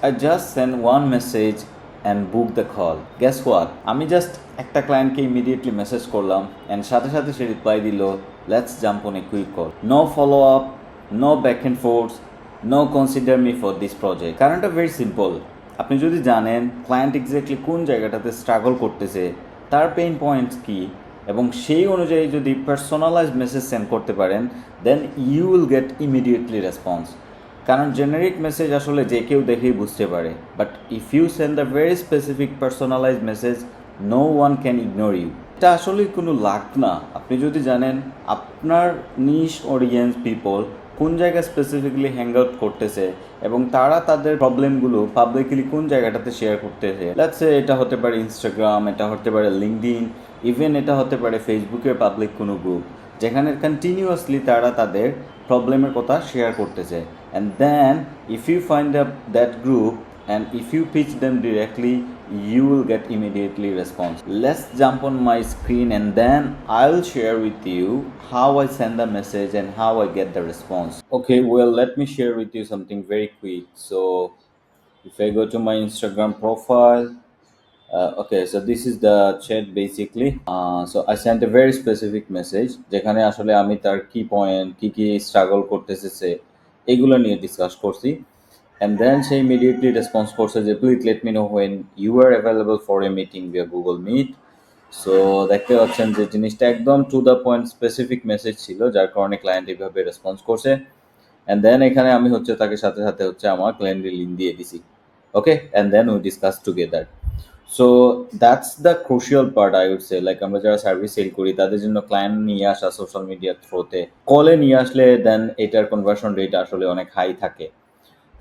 I just sent one message and booked the call. Guess what? আমি just একটা ক্লায়েন্টকে immediately message করলাম and সাথে সাথে সে রিপ্লাই দিল, let's jump on a quick call. No follow up, no back and forth, no consider me for this project. কারণটা very simple. আপনি যদি জানেন ক্লায়েন্ট এক্স্যাক্টলি কোন জায়গাটাতে স্ট্রাগল করতেছে, তার পেইন পয়েন্টস কী, এবং সেই অনুযায়ী যদি পার্সোনালাইজ মেসেজ সেন্ড করতে পারেন, then you will get immediately response. কারণ জেনারিক মেসেজ আসলে যে কেউ দেখেই বুঝতে পারে, but if you send a very specific personalize message, no one can ignore you. এটা আসলে কোনো লাক না। আপনি যদি জানেন আপনার নিশ অডিয়েন্স পিপল কোন জায়গায় স্পেসিফিকলি হ্যাং আউট করতেছে এবং তারা তাদের প্রবলেমগুলো পাবলিকলি কোন জায়গাটাতে শেয়ার করতেছে, লেটস সে এটা হতে পারে ইনস্টাগ্রাম, এটা হতে পারে লিঙ্কডইন, ইভেন এটা হতে পারে ফেসবুকের পাবলিক কোনো গ্রুপ, যেখানে কন্টিনিউয়াসলি তারা তাদের প্রবলেমের কথা শেয়ার করতেছে। And then if you find that group and if you pitch them directly, you will get immediately response. Let's jump on my screen and then I'll share with you how I send the message and how I get the response. Okay, well, let me share with you something very quick. So if I go to my Instagram profile, okay, so this is the chat basically. So I sent a very specific message যেখানে আসলে আমি তার কি point, কি struggle করতেছে সে, এগুলো নিয়ে discuss করছি। অ্যান্ড দেন সে ইমিডিয়েটলি রেসপন্স করছে যে please let me know when you are available for a meeting via Google Meet. So দেখতে পাচ্ছেন যে জিনিসটা একদম to the point specific message ছিল, যার কারণে ক্লায়েন্ট এইভাবে রেসপন্স করছে। অ্যান্ড দেন এখানে আমি হচ্ছে তাকে সাথে সাথে হচ্ছে আমার ক্লায়েন্টের লিঙ্ক দিয়ে দিছি। Okay, and then we discuss together. So that's the crucial part I would say. Like আমরা যারা সার্ভিস সেল করি তাদের জন্য ক্লায়েন্ট নিয়ে আসা সোশ্যাল মিডিয়ার থ্রুতে, কলে নিয়ে আসলে দেন এটার কনভার্সন রেট আসলে অনেক হাই থাকে।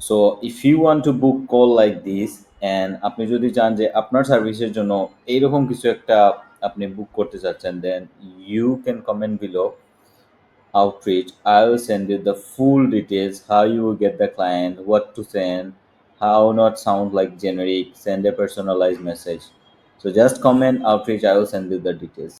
So if you want to book call like this and আপনি যদি চান যে আপনার সার্ভিসের জন্য এইরকম কিছু একটা আপনি বুক করতে চাচ্ছেন, then you can comment below outreach. I will send you the full details, how you will get the client, what to send, how not sound like generic, send a personalized message. So just comment outreach, I will send you the details.